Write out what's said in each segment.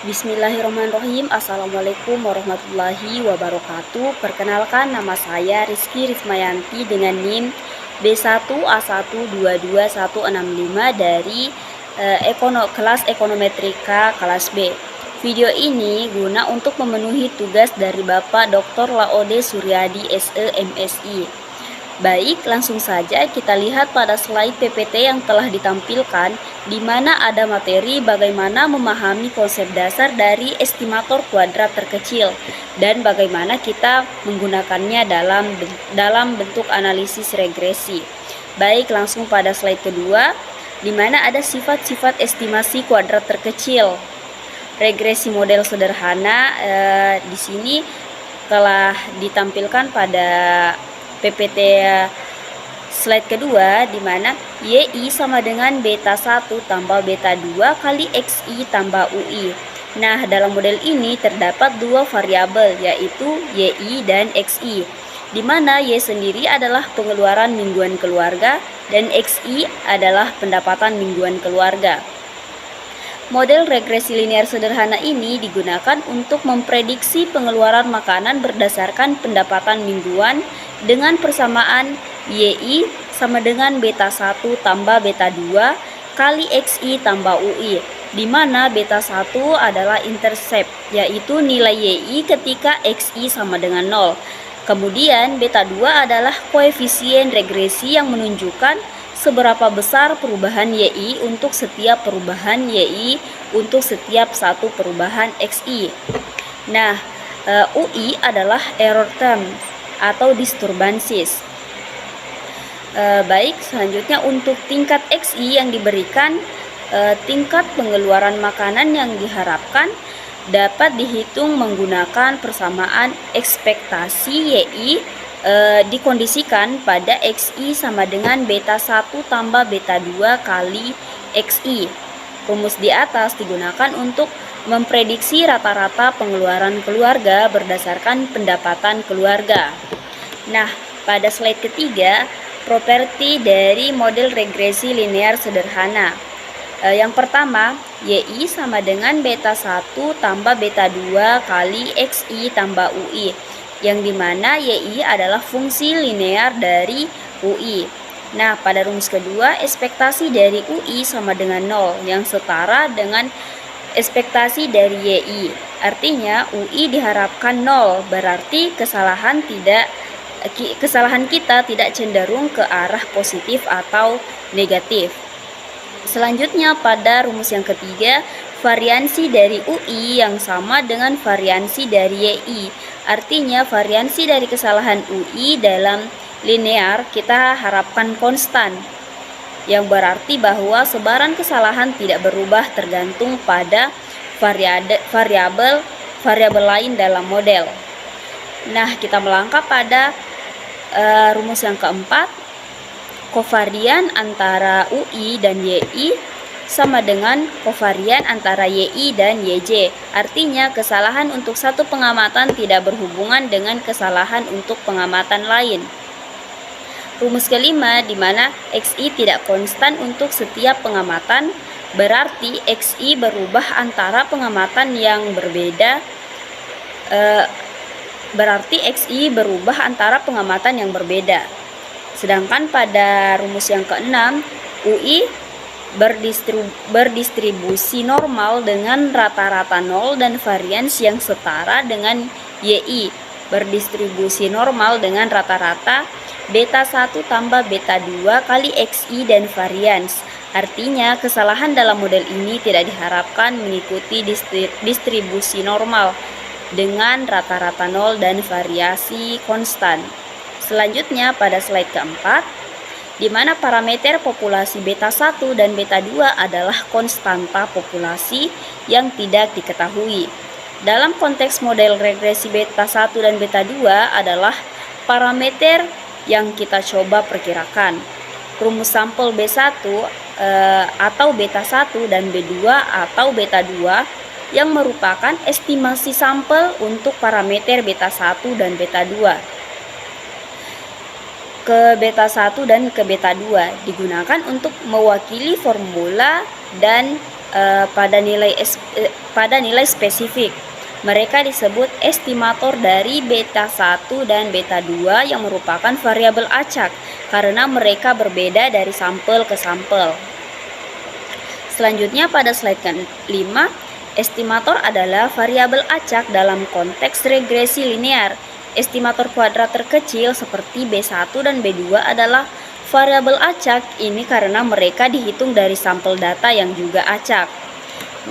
Bismillahirrahmanirrahim. Assalamualaikum warahmatullahi wabarakatuh. Perkenalkan, nama saya Rizky Rismayanti dengan NIM B1A1222165 dari kelas Ekonometrika kelas B. Video ini guna untuk memenuhi tugas dari Bapak Dr. Laode Suryadi SE MSI. Baik, langsung saja kita lihat pada slide PPT yang telah ditampilkan, di mana ada materi bagaimana memahami konsep dasar dari estimator kuadrat terkecil dan bagaimana kita menggunakannya dalam bentuk analisis regresi. Baik, langsung pada slide kedua, di mana ada sifat-sifat estimasi kuadrat terkecil. Regresi model sederhana di sini telah ditampilkan pada PPT slide kedua, di mana YI sama dengan beta 1 tambah beta 2 kali XI tambah UI. Nah, dalam model ini terdapat dua variabel, yaitu YI dan XI, di mana Y sendiri adalah pengeluaran mingguan keluarga dan XI adalah pendapatan mingguan keluarga. Model regresi linear sederhana ini digunakan untuk memprediksi pengeluaran makanan berdasarkan pendapatan mingguan dengan persamaan YI sama dengan beta 1 tambah beta 2 kali XI tambah UI, di mana beta 1 adalah intercept, yaitu nilai YI ketika XI sama dengan 0. Kemudian beta 2 adalah koefisien regresi yang menunjukkan seberapa besar perubahan YI untuk setiap perubahan YI untuk setiap satu perubahan XI. Nah, UI adalah error term atau disturbances. Baik, selanjutnya untuk tingkat XI yang diberikan, tingkat pengeluaran makanan yang diharapkan dapat dihitung menggunakan persamaan ekspektasi YI dikondisikan pada XI sama dengan beta 1 tambah beta 2 kali XI. Rumus di atas digunakan untuk memprediksi rata-rata pengeluaran keluarga berdasarkan pendapatan keluarga. Nah, pada slide ketiga, properti dari model regresi linear sederhana. Yang pertama, YI sama dengan beta 1 tambah beta 2 kali XI tambah UI, yang dimana YI adalah fungsi linear dari UI. Nah, pada rumus kedua, ekspektasi dari UI sama dengan 0, yang setara dengan ekspektasi dari YI. Artinya UI diharapkan 0, berarti kesalahan kita tidak cenderung ke arah positif atau negatif. Selanjutnya pada rumus yang ketiga, variansi dari UI yang sama dengan variansi dari YI. Artinya variansi dari kesalahan UI dalam linear kita harapkan konstan, yang berarti bahwa sebaran kesalahan tidak berubah tergantung pada variabel lain dalam model. Nah, kita melangkah pada rumus yang keempat, kovarian antara UI dan YI sama dengan kovarian antara YI dan YJ. Artinya kesalahan untuk satu pengamatan tidak berhubungan dengan kesalahan untuk pengamatan lain. Rumus kelima, di mana XI tidak konstan untuk setiap pengamatan, berarti XI berubah antara pengamatan yang berbeda. Sedangkan pada rumus yang keenam, UI berdistribusi normal dengan rata-rata 0 dan varians yang setara dengan YI berdistribusi normal dengan rata-rata beta 1 tambah beta 2 kali XI dan varians. Artinya kesalahan dalam model ini tidak diharapkan mengikuti distribusi normal dengan rata-rata 0 dan variasi konstan. Selanjutnya pada slide keempat, di mana parameter populasi beta 1 dan beta 2 adalah konstanta populasi yang tidak diketahui. Dalam konteks model regresi beta 1 dan beta 2 adalah parameter yang kita coba perkirakan. Rumus sampel B1 atau beta 1 dan B2 atau beta 2 yang merupakan estimasi sampel untuk parameter beta 1 dan beta 2. Ke beta 1 dan ke beta 2 digunakan untuk mewakili formula dan pada nilai pada nilai spesifik. Mereka disebut estimator dari beta 1 dan beta 2 yang merupakan variabel acak karena mereka berbeda dari sampel ke sampel. Selanjutnya pada slide ke-5, estimator adalah variabel acak dalam konteks regresi linear. Estimator kuadrat terkecil seperti B1 dan B2 adalah variabel acak ini karena mereka dihitung dari sampel data yang juga acak.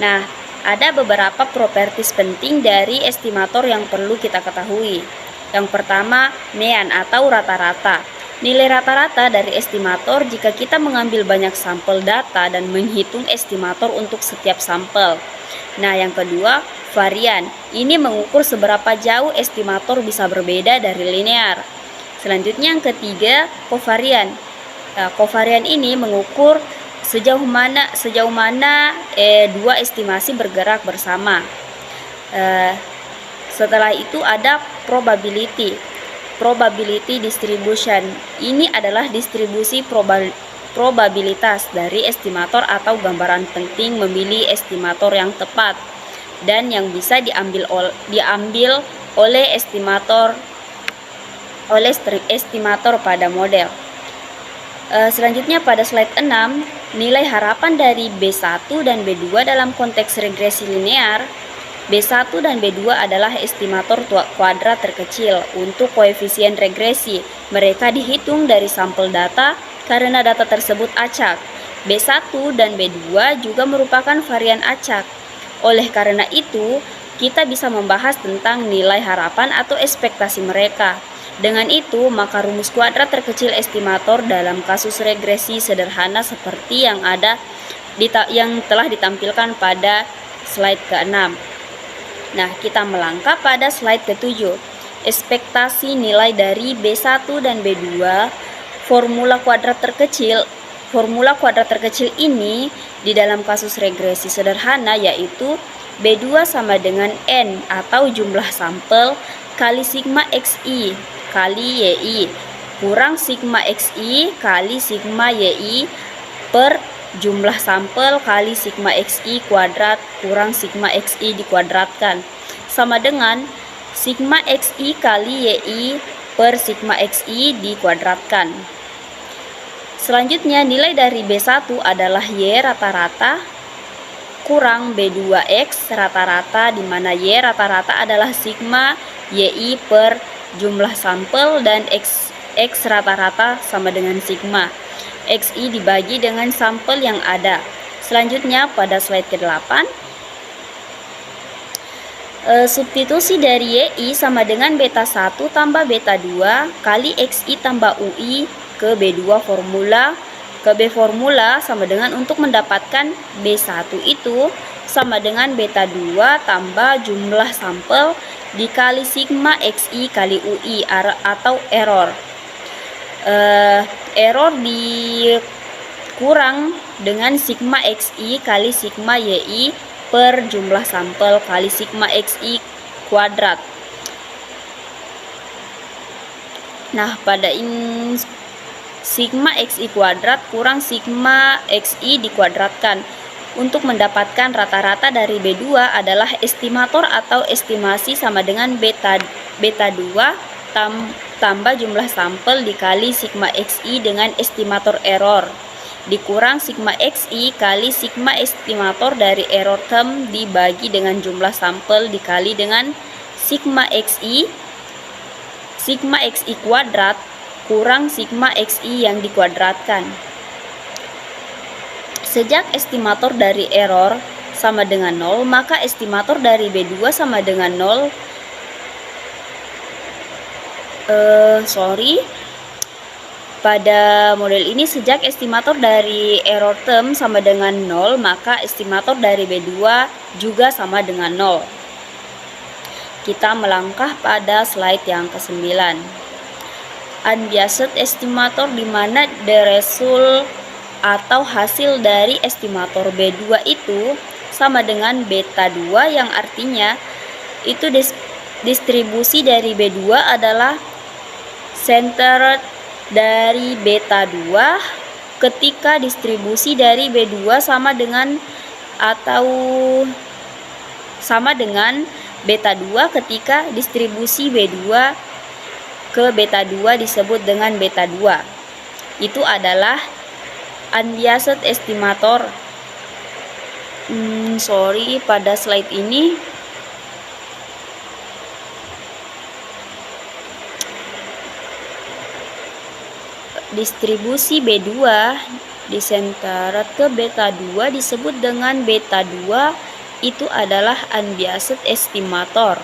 Nah, ada beberapa properties penting dari estimator yang perlu kita ketahui. Yang pertama, mean atau rata-rata. Nilai rata-rata dari estimator jika kita mengambil banyak sampel data dan menghitung estimator untuk setiap sampel. Nah, yang kedua, varian. Ini mengukur seberapa jauh estimator bisa berbeda dari linear. Selanjutnya yang ketiga, kovarian. Kovarian ini mengukur sejauh mana dua estimasi bergerak bersama. Setelah itu ada probability distribution. Ini adalah distribusi probabilitas dari estimator atau gambaran penting memilih estimator yang tepat dan yang bisa diambil oleh estimator pada model. Selanjutnya pada slide 6, nilai harapan dari B1 dan B2 dalam konteks regresi linear. B1 dan B2 adalah estimator kuadrat terkecil untuk koefisien regresi. Mereka dihitung dari sampel data karena data tersebut acak. B1 dan B2 juga merupakan varian acak. Oleh karena itu, kita bisa membahas tentang nilai harapan atau ekspektasi mereka. Dengan itu, maka rumus kuadrat terkecil estimator dalam kasus regresi sederhana seperti yang telah ditampilkan pada slide ke-6. Nah, kita melangkah pada slide ke-7. Ekspektasi nilai dari B1 dan B2. Formula kuadrat terkecil ini di dalam kasus regresi sederhana yaitu B2 sama dengan N atau jumlah sampel kali sigma XI kali YI kurang sigma XI kali sigma YI per jumlah sampel kali sigma XI kuadrat kurang sigma XI dikuadratkan sama dengan sigma XI kali YI per sigma XI dikuadratkan. Selanjutnya nilai dari B1 adalah Y rata-rata kurang B2X rata-rata di mana Y rata-rata adalah sigma YI per jumlah sampel dan X rata-rata sama dengan sigma XI dibagi dengan sampel yang ada. Selanjutnya pada slide ke-8, substitusi dari YI sama dengan beta 1 tambah beta 2 kali XI tambah UI ke B2 formula ke B formula sama dengan untuk mendapatkan B1 itu sama dengan beta 2 tambah jumlah sampel dikali sigma XI kali UI atau error. Error dikurang dengan sigma XI kali sigma YI per jumlah sampel kali sigma XI kuadrat. Nah, pada sigma XI kuadrat kurang sigma XI dikuadratkan. Untuk mendapatkan rata-rata dari B2 adalah estimator atau estimasi sama dengan beta 2 tambah jumlah sampel dikali sigma XI dengan estimator error dikurang sigma XI kali sigma estimator dari error term dibagi dengan jumlah sampel dikali dengan sigma XI kuadrat kurang sigma XI yang dikuadratkan. Sejak estimator dari error sama dengan 0, maka estimator dari B2 sama dengan 0. Pada model ini sejak estimator dari error term sama dengan 0, maka estimator dari B2 juga sama dengan 0. Kita melangkah pada slide yang ke-9. Unbiased estimator di mana the result atau hasil dari estimator B2 itu sama dengan beta 2 yang artinya itu distribusi dari B2 adalah center dari beta 2 ketika distribusi dari B2 sama dengan atau sama dengan beta 2 ketika distribusi B2 ke beta 2 disebut dengan beta 2. Itu adalah unbiased estimator. Sorry, pada slide ini distribusi B2 disenteret ke beta 2 disebut dengan beta 2, itu adalah unbiased estimator.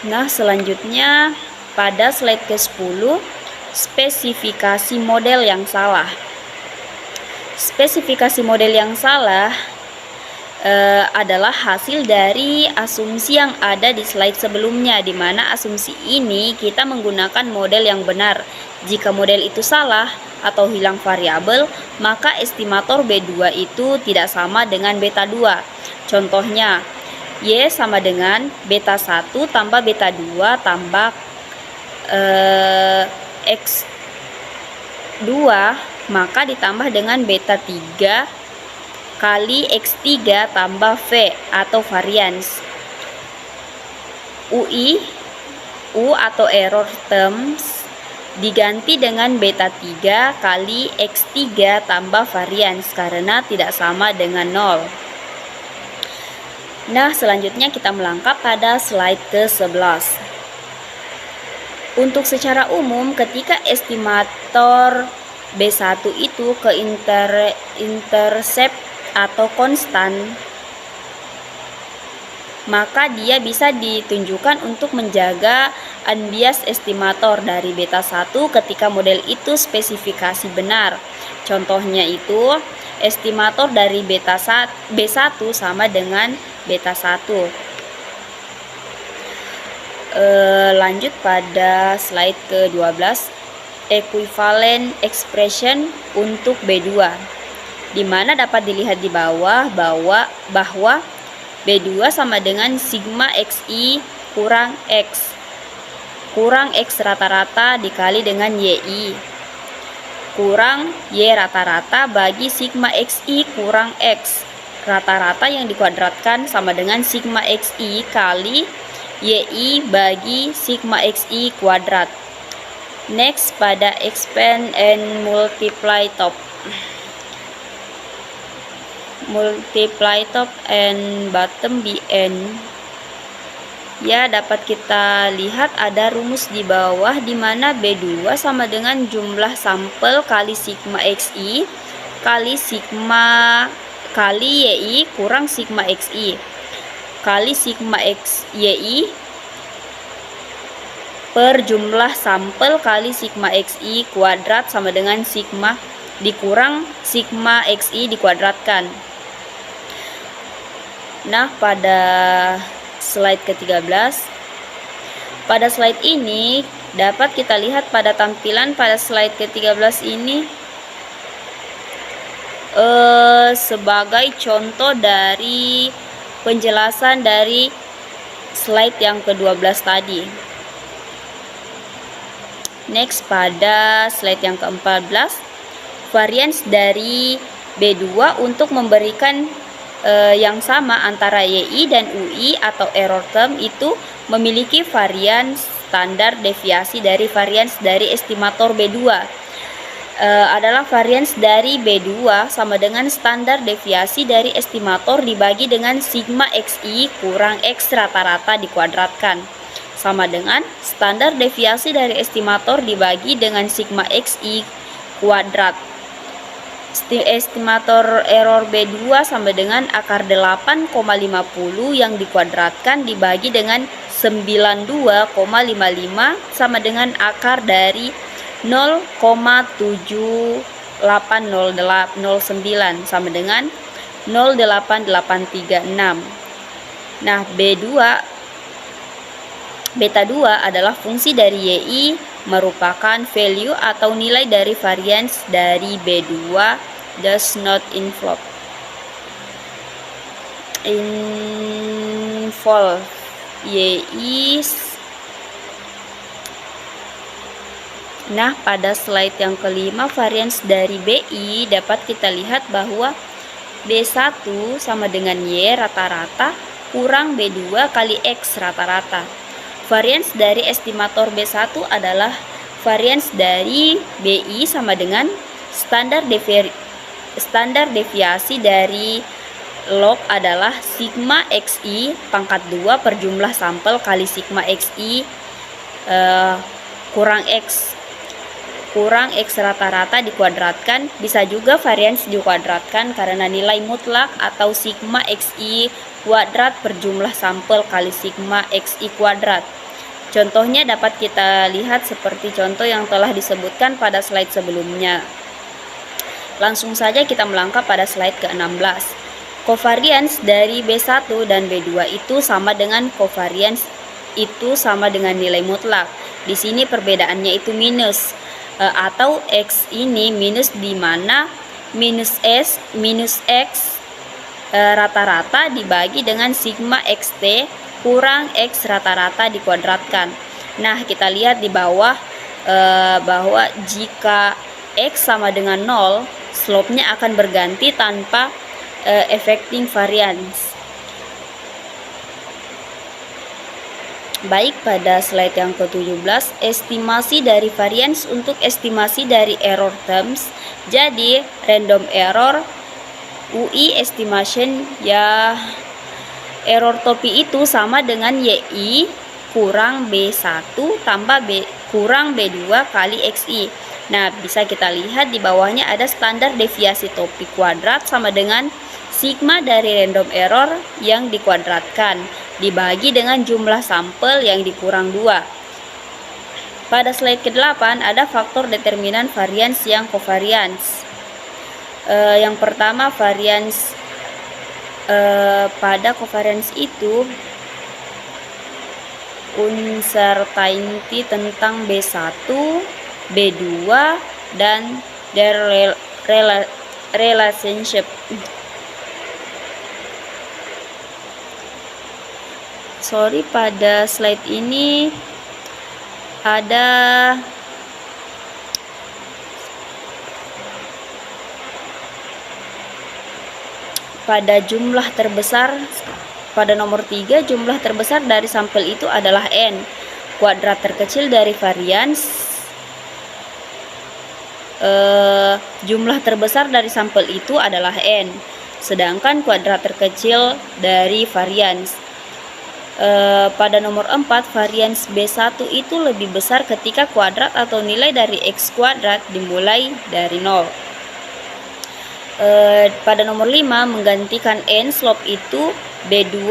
Nah, selanjutnya pada slide ke-10, spesifikasi model yang salah. Spesifikasi model yang salah adalah hasil dari asumsi yang ada di slide sebelumnya, di mana asumsi ini kita menggunakan model yang benar. Jika model itu salah atau hilang variabel, maka estimator B2 itu tidak sama dengan beta 2. Contohnya, Y sama dengan beta 1 tambah beta 2 tambah X2, maka ditambah dengan beta 3 kali X3 tambah V atau varians. U atau error terms diganti dengan beta 3 kali X3 tambah varians karena tidak sama dengan 0. Nah, selanjutnya kita melangkah pada slide ke-11. Untuk secara umum, ketika estimator B1 itu ke intercept atau konstan, maka dia bisa ditunjukkan untuk menjaga unbiased estimator dari beta 1 ketika model itu spesifikasi benar. Contohnya itu estimator dari B1 sama dengan beta 1. Lanjut pada slide ke-12, equivalent expression untuk B2, di mana dapat dilihat di bawah bahwa B2 sama dengan sigma XI kurang X rata-rata dikali dengan YI kurang Y rata-rata bagi sigma XI kurang X rata-rata yang dikuadratkan sama dengan sigma XI kali YI bagi sigma XI kuadrat. Next, pada expand and multiply top and bottom BN, ya, dapat kita lihat ada rumus di bawah di mana B2 sama dengan jumlah sampel kali sigma XI kali YI kurang sigma XI kali sigma YI per jumlah sampel kali sigma XI kuadrat sama dengan sigma dikurang sigma XI dikuadratkan. Nah, pada slide ke-13, pada slide ini dapat kita lihat pada tampilan pada slide ke-13 ini sebagai contoh dari penjelasan dari slide yang ke-12 tadi. Next, pada slide yang ke-14, varians dari B2 untuk memberikan yang sama antara YI dan UI atau error term itu memiliki varians standar deviasi dari varians dari estimator B2 adalah varians dari B2 sama dengan standar deviasi dari estimator dibagi dengan sigma XI kurang X rata-rata dikuadratkan sama dengan standar deviasi dari estimator dibagi dengan sigma XI kuadrat. Estimator error B2 sama dengan akar 8,50 yang dikuadratkan dibagi dengan 92,55 sama dengan akar dari 0,7809 sama dengan 0,8836. Nah, beta 2 adalah fungsi dari YI merupakan value atau nilai dari varians dari B2 does not involve YI. Nah, pada slide yang kelima, varians dari BI dapat kita lihat bahwa B1 sama dengan Y rata-rata kurang B2 kali X rata-rata. Varians dari estimator B1 adalah varians dari BI sama dengan standar deviasi dari log adalah sigma XI pangkat 2 per jumlah sampel kali sigma XI kurang X rata-rata dikuadratkan. Bisa juga varians dikuadratkan karena nilai mutlak atau sigma XI kuadrat per jumlah sampel kali sigma XI kuadrat. Contohnya dapat kita lihat seperti contoh yang telah disebutkan pada slide sebelumnya. Langsung saja kita melangkah pada slide ke-16. Covariance dari B1 dan B2 itu sama dengan covariance itu sama dengan nilai mutlak. Di sini perbedaannya itu minus atau X ini minus, di mana minus X rata-rata dibagi dengan sigma XT kurang X rata-rata dikuadratkan. Nah, kita lihat di bawah bahwa jika X sama dengan 0, slope-nya akan berganti tanpa affecting variance. Baik, pada slide yang ke-17, estimasi dari variance untuk estimasi dari error terms. Jadi, random error UI estimation ya error topi itu sama dengan YI kurang B1 tambah kurang B2 kali XI. Nah, bisa kita lihat di bawahnya ada standar deviasi topi kuadrat sama dengan sigma dari random error yang dikuadratkan dibagi dengan jumlah sampel yang dikurang 2. Pada slide ke-8 ada faktor determinan variance yang covariance. Yang pertama, variance pada covariance itu uncertainty tentang B1, B2 dan their relationship. Sorry, pada slide ini ada pada jumlah terbesar, pada nomor 3 jumlah terbesar dari sampel itu adalah N. Kuadrat terkecil dari varians, jumlah terbesar dari sampel itu adalah N. Sedangkan kuadrat terkecil dari varians, pada nomor 4 varians B1 itu lebih besar ketika kuadrat atau nilai dari X kuadrat dimulai dari 0. Pada nomor 5 menggantikan N, slope itu B2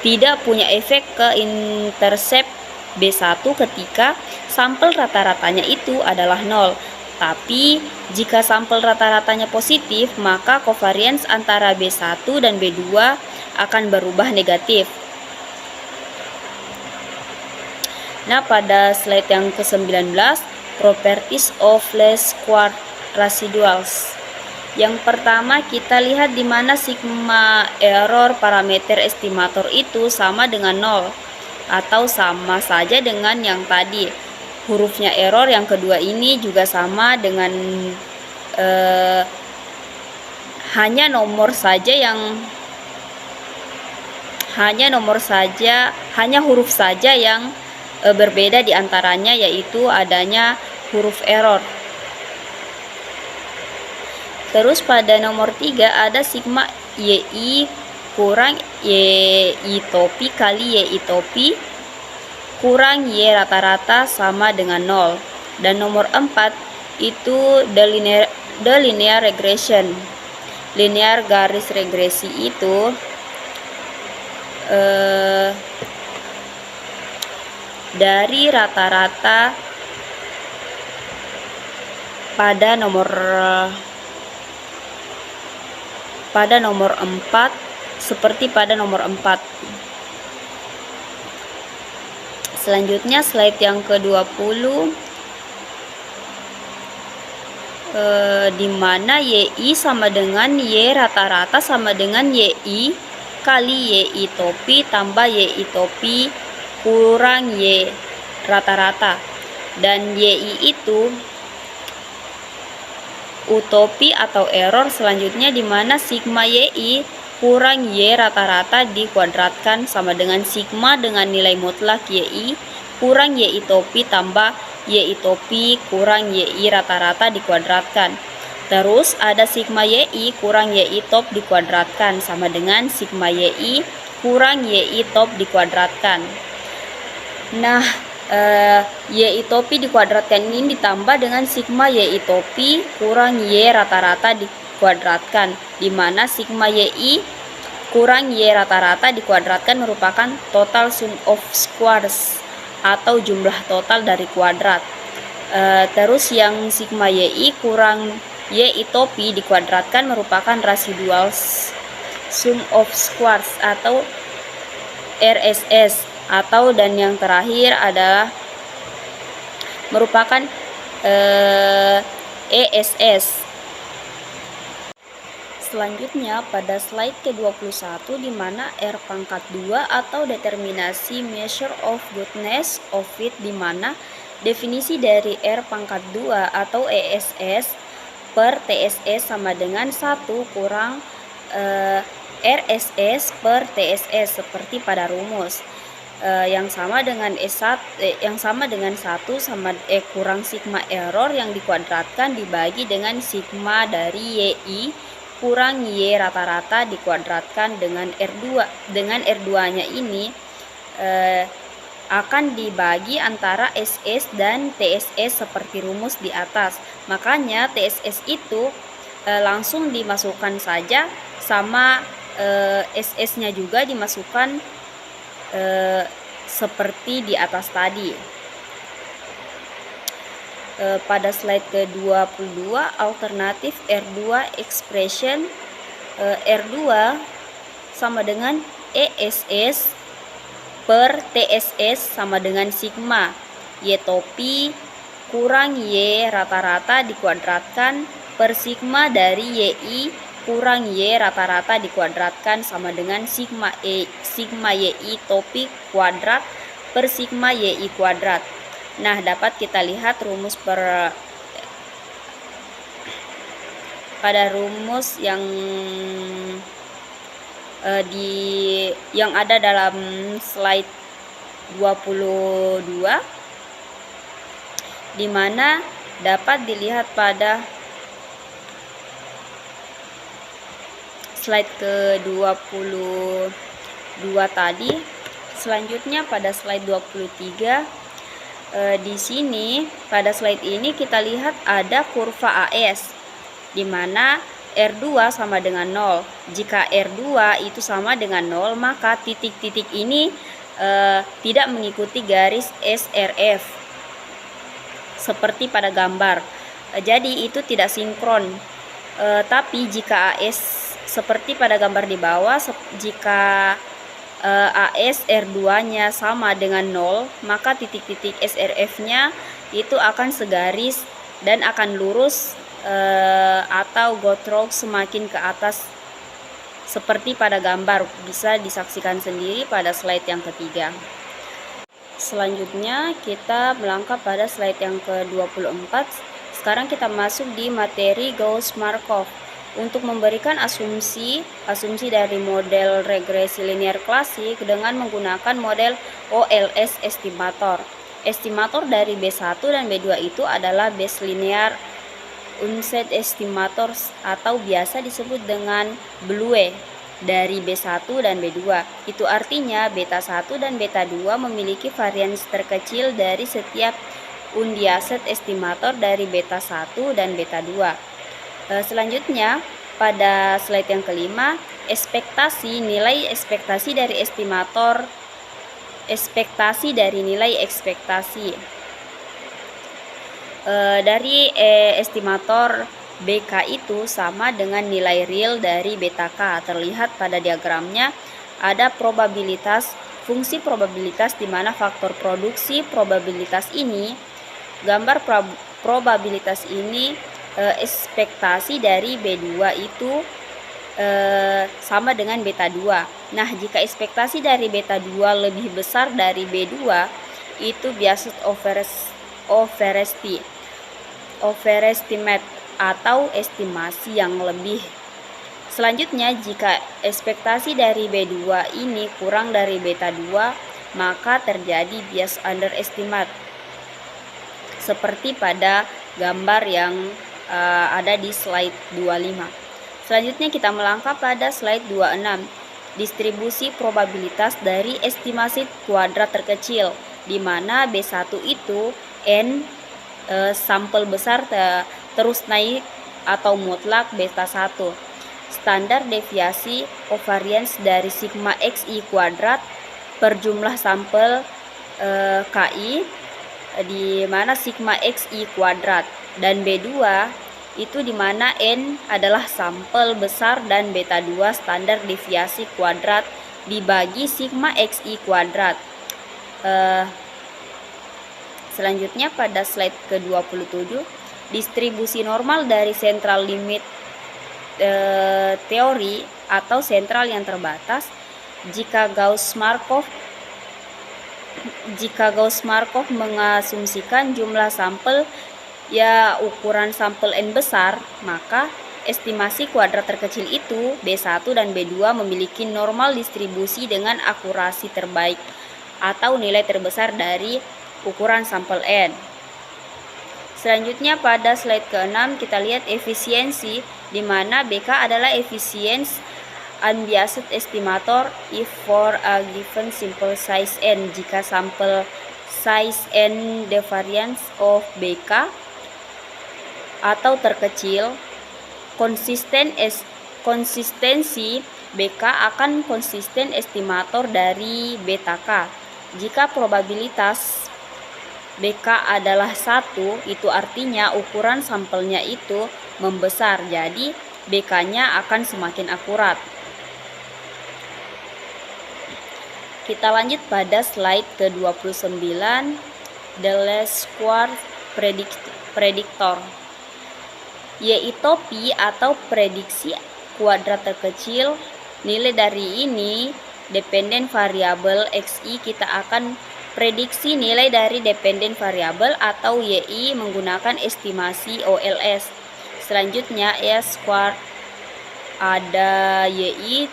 tidak punya efek ke intercept B1 ketika sampel rata-ratanya itu adalah 0. Tapi jika sampel rata-ratanya positif, maka covariance antara B1 dan B2 akan berubah negatif. Nah, pada slide yang ke-19, properties of least squared residuals. Yang pertama, kita lihat di mana sigma error parameter estimator itu sama dengan 0 atau sama saja dengan yang tadi. Hurufnya error yang kedua ini juga sama dengan hanya huruf saja yang berbeda di antaranya, yaitu adanya huruf error. Terus pada nomor 3 ada sigma YI kurang YI topi kali YI topi kurang Y rata-rata sama dengan 0. Dan nomor 4 itu the linear regression. Linear garis regresi itu dari rata-rata pada nomor 4 seperti pada nomor 4. Selanjutnya slide yang ke-20, di mana YI sama dengan Y rata-rata sama dengan YI kali YI topi tambah YI topi kurang Y rata-rata. Dan YI itu utopi atau error selanjutnya di mana sigma YI kurang Y rata-rata dikuadratkan sama dengan sigma dengan nilai mutlak YI kurang YI topi tambah YI topi kurang YI rata-rata dikuadratkan. Terus ada sigma YI kurang YI top dikuadratkan sama dengan sigma YI kurang YI top dikuadratkan. Nah, YI topi dikuadratkan ini ditambah dengan sigma YI topi kurang Y rata-rata dikuadratkan, di mana sigma YI kurang Y rata-rata dikuadratkan merupakan total sum of squares atau jumlah total dari kuadrat. Terus yang sigma YI kurang YI topi dikuadratkan merupakan residual sum of squares atau RSS, atau dan yang terakhir adalah merupakan ESS. Selanjutnya pada slide ke-21 di mana R pangkat 2 atau determinasi measure of goodness of it, di mana definisi dari R pangkat 2 atau ESS per TSS sama dengan 1 kurang RSS per TSS seperti pada rumus. Yang sama dengan yang sama dengan 1 sama kurang sigma error yang dikuadratkan dibagi dengan sigma dari YI kurang Y rata-rata dikuadratkan dengan R2. Dengan R2-nya ini akan dibagi antara SS dan TSS seperti rumus di atas. Makanya TSS itu langsung dimasukkan saja, sama SS-nya juga dimasukkan seperti di atas tadi. Pada slide ke-22 alternatif R2 expression, R2 sama dengan ESS per TSS sama dengan sigma Y topi kurang Y rata-rata dikuadratkan per sigma dari YI kurang Y rata-rata dikuadratkan sama dengan sigma YI topi kuadrat per sigma YI kuadrat. Nah, dapat kita lihat rumus pada rumus yang yang ada dalam slide 22, di mana dapat dilihat pada slide ke-22 tadi. Selanjutnya pada slide 23, di sini pada slide ini kita lihat ada kurva AS, di mana R2 sama dengan 0. Jika R2 itu sama dengan 0, maka titik-titik ini tidak mengikuti garis SRF seperti pada gambar. Jadi itu tidak sinkron. Tapi jika AS seperti pada gambar di bawah, jika AS R2-nya sama dengan 0, maka titik-titik SRF-nya itu akan segaris dan akan lurus atau gotrok semakin ke atas seperti pada gambar. Bisa disaksikan sendiri pada slide yang ketiga. Selanjutnya kita melangkah pada slide yang ke-24. Sekarang kita masuk di materi Gauss-Markov. Untuk memberikan asumsi dari model regresi linear klasik dengan menggunakan model OLS estimator. Estimator dari B1 dan B2 itu adalah base linear unset estimators atau biasa disebut dengan BLUE dari B1 dan B2. Itu artinya beta 1 dan beta 2 memiliki varians terkecil dari setiap undiaset estimator dari beta 1 dan beta 2. Selanjutnya pada slide yang kelima, nilai ekspektasi dari estimator, ekspektasi dari nilai ekspektasi dari estimator BK itu sama dengan nilai real dari beta K. Terlihat pada diagramnya ada probabilitas, fungsi probabilitas di mana faktor produksi probabilitas ini, gambar probabilitas ini, ekspektasi dari B2 itu sama dengan beta 2. Nah, jika ekspektasi dari beta 2 lebih besar dari B2, itu biased overestimate atau estimasi yang lebih. Selanjutnya, jika ekspektasi dari B2 ini kurang dari beta 2, maka terjadi bias underestimate seperti pada gambar yang ada di slide 25. Selanjutnya kita melangkah pada slide 26, distribusi probabilitas dari estimasi kuadrat terkecil, di mana B1 itu N sampel besar terus naik atau mutlak beta 1. Standar deviasi covariance dari sigma xi kuadrat per jumlah sampel KI, di mana sigma xi kuadrat, dan B2 itu di mana N adalah sampel besar dan beta 2 standar deviasi kuadrat dibagi sigma xi kuadrat. Selanjutnya pada slide ke-27, distribusi normal dari central limit teori atau sentral yang terbatas jika Gauss-Markov mengasumsikan jumlah sampel ukuran sampel N besar, maka estimasi kuadrat terkecil itu B1 dan B2 memiliki normal distribusi dengan akurasi terbaik atau nilai terbesar dari ukuran sampel N. Selanjutnya pada slide ke-6 kita lihat efisiensi, di mana BK adalah efficiency unbiased estimator if for a given sample size N. Jika sampel size N the variance of BK atau terkecil, konsistensi BK akan konsisten estimator dari beta K. Jika probabilitas BK adalah 1, itu artinya ukuran sampelnya itu membesar, jadi BK-nya akan semakin akurat. Kita lanjut pada slide ke-29, the least square predictor, yaitu Pi atau prediksi kuadrat terkecil. Nilai dari ini dependen variabel Xi, kita akan prediksi nilai dari dependen variabel atau YI menggunakan estimasi OLS. Selanjutnya S square ada YI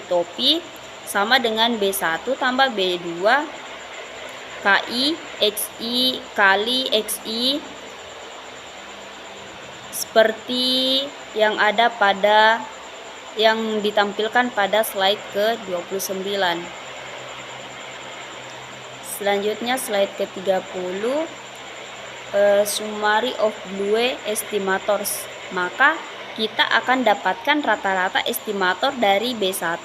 topi sama dengan B1 tambah B2 KI XI kali XI, seperti yang ditampilkan pada slide ke-29. Selanjutnya slide ke-30, summary of blue estimators. Maka kita akan dapatkan rata-rata estimator dari B1.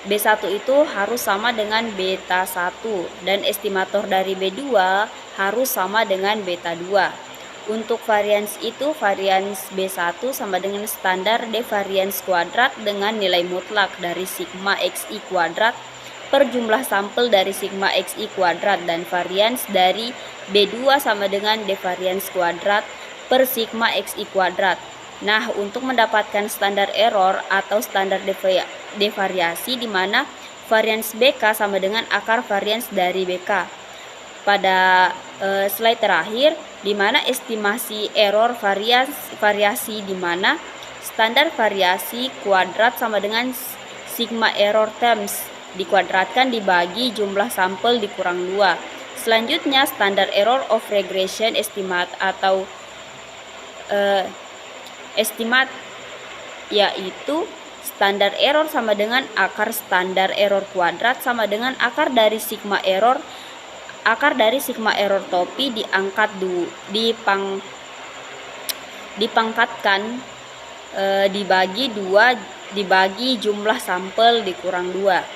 B1 itu harus sama dengan beta 1 dan estimator dari B2 harus sama dengan beta 2. Untuk varians itu, varians B1 sama dengan standar devariance kuadrat dengan nilai mutlak dari sigma xi kuadrat per jumlah sampel dari sigma xi kuadrat, dan varians dari B2 sama dengan devariance kuadrat per sigma xi kuadrat. Nah, untuk mendapatkan standar error atau standar devariasi, di mana varians BK sama dengan akar varians dari BK. Pada slide terakhir, di mana estimasi error variasi, di mana standar variasi kuadrat sama dengan sigma error terms dikuadratkan dibagi jumlah sampel dikurang 2. Selanjutnya standar error of regression estimate atau estimate, yaitu standar error sama dengan akar standar error kuadrat sama dengan akar dari sigma error topi dipangkatkan dibagi 2 dibagi jumlah sampel dikurang 2.